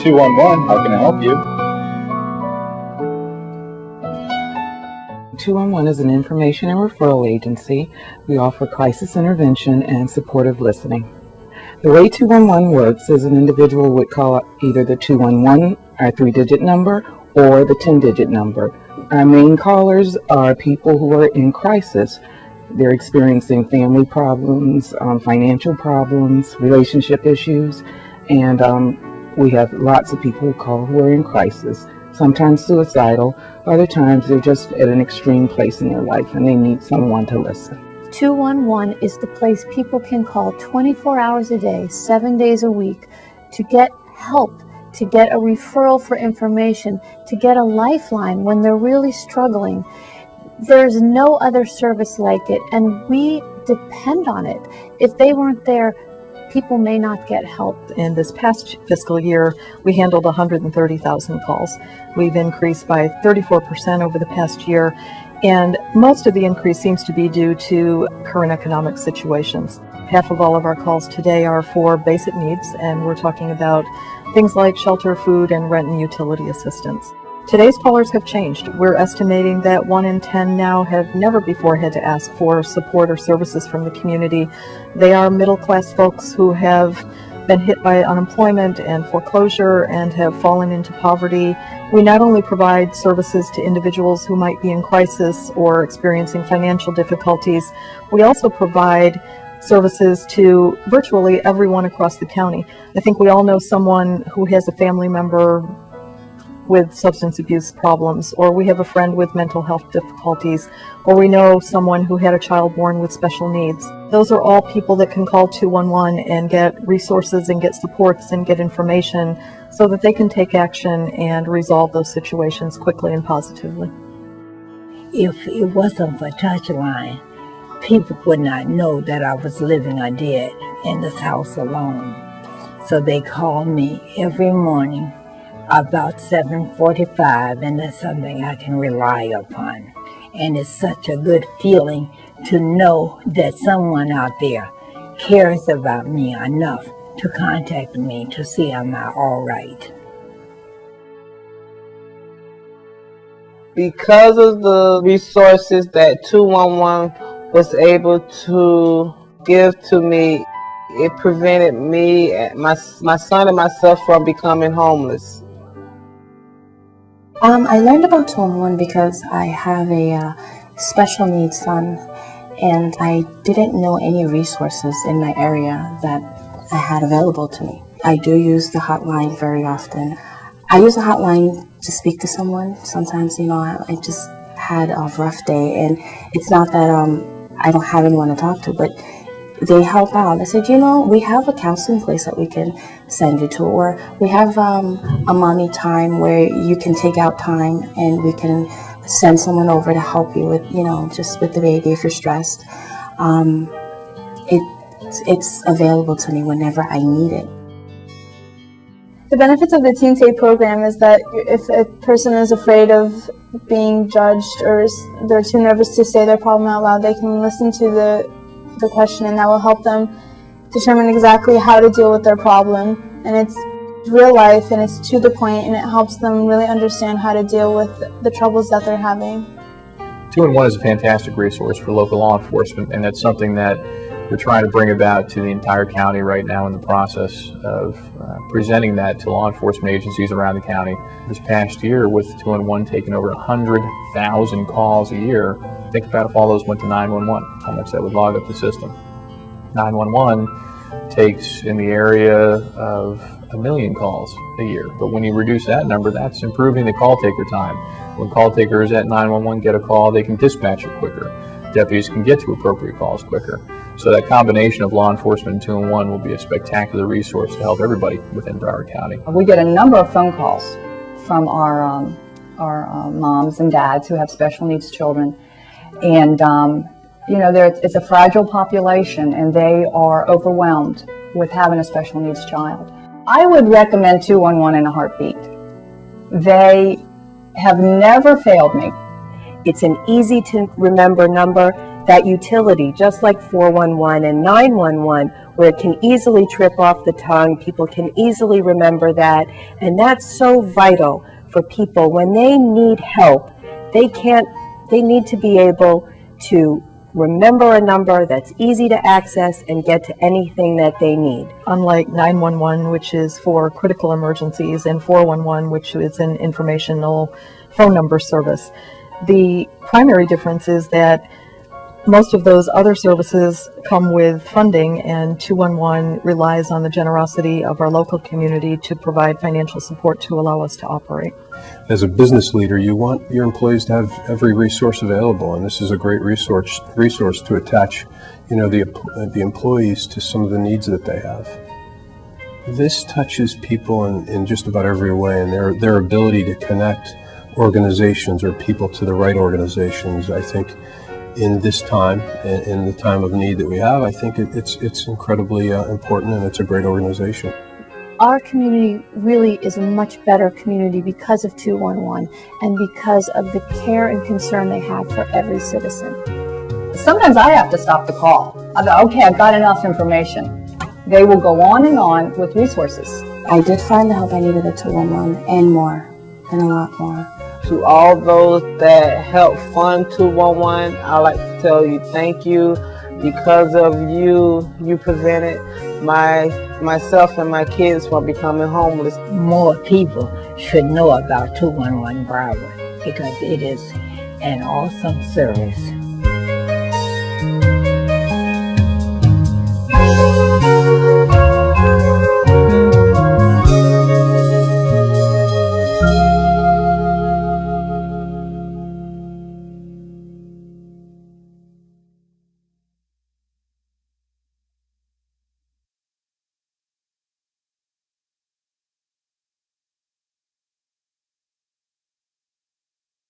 211, how can I help you? 211 is an information and referral agency. We offer crisis intervention and supportive listening. The way 211 works is an individual would call either the 211, our 3-digit number, or the 10-digit number. Our main callers are people who are in crisis. They're experiencing family problems, financial problems, relationship issues, and we have lots of people who call who are in crisis, sometimes suicidal, other times they're just at an extreme place in their life and they need someone to listen. 211 is the place people can call 24 hours a day, 7 days a week to get help, to get a referral for information, to get a lifeline when they're really struggling. There's no other service like it, and we depend on it. If they weren't there, people may not get help. In this past fiscal year, we handled 130,000 calls. We've increased by 34% over the past year, and most of the increase seems to be due to current economic situations. Half of all of our calls today are for basic needs, and we're talking about things like shelter, food, and rent and utility assistance. Today's callers have changed. We're estimating that 1 in 10 now have never before had to ask for support or services from the community. They are middle-class folks who have been hit by unemployment and foreclosure and have fallen into poverty. We not only provide services to individuals who might be in crisis or experiencing financial difficulties, we also provide services to virtually everyone across the county. I think we all know someone who has a family member with substance abuse problems, or we have a friend with mental health difficulties, or we know someone who had a child born with special needs. Those are all people that can call 211 and get resources and get supports and get information so that they can take action and resolve those situations quickly and positively. If it wasn't for Touchline, people would not know that I was living or dead in this house alone. So they call me every morning about 7:45, and that's something I can rely upon. And it's such a good feeling to know that someone out there cares about me enough to contact me to see am I all right. Because of the resources that 211 was able to give to me, it prevented me, my son and myself from becoming homeless. I learned about 211 because I have a special needs son, and I didn't know any resources in my area that I had available to me. I do use the hotline very often. I use the hotline to speak to someone. Sometimes, I just had a rough day, and it's not that I don't have anyone to talk to, but they help out. I said, we have a counseling place that we can send you to, or we have a mommy time where you can take out time and we can send someone over to help you with, just with the baby if you're stressed. It's available to me whenever I need it. The benefits of the Teen Safe program is that if a person is afraid of being judged or they're too nervous to say their problem out loud, they can listen to the question, and that will help them determine exactly how to deal with their problem. And it's real life, and it's to the point, and it helps them really understand how to deal with the troubles that they're having. 211 is a fantastic resource for local law enforcement, and that's something that we're trying to bring about to the entire county right now in the process of presenting that to law enforcement agencies around the county. This past year, with 211 taking over 100,000 calls a year, think about if all those went to 911, how much that would log up the system. 911 takes in the area of 1 million calls a year, but when you reduce that number, that's improving the call taker time. When call takers at 911 get a call, they can dispatch it quicker. Deputies can get to appropriate calls quicker. So that combination of law enforcement and 211 will be a spectacular resource to help everybody within Broward County. We get a number of phone calls from our moms and dads who have special needs children, and it's a fragile population, and they are overwhelmed with having a special needs child. I would recommend 211 in a heartbeat. They have never failed me. It's an easy to remember number. That utility, just like 411 and 911, where it can easily trip off the tongue. People can easily remember that. And that's so vital for people. When they need help, they need to be able to remember a number that's easy to access and get to anything that they need. Unlike 911, which is for critical emergencies, and 411, which is an informational phone number service, the primary difference is that most of those other services come with funding, and 211 relies on the generosity of our local community to provide financial support to allow us to operate. As a business leader, you want your employees to have every resource available, and this is a great resource to attach, the employees to some of the needs that they have. This touches people in just about every way, and their ability to connect organizations or people to the right organizations. I think in this time, in the time of need that we have, I think it's incredibly important, and it's a great organization. Our community really is a much better community because of 211 and because of the care and concern they have for every citizen. Sometimes I have to stop the call. I go, okay, I've got enough information. They will go on and on with resources. I did find the help I needed at 211 and more, and a lot more. To all those that help fund 211, I'd like to tell you thank you. Because of you prevented myself and my kids from becoming homeless. More people should know about 211 Broward because it is an awesome service.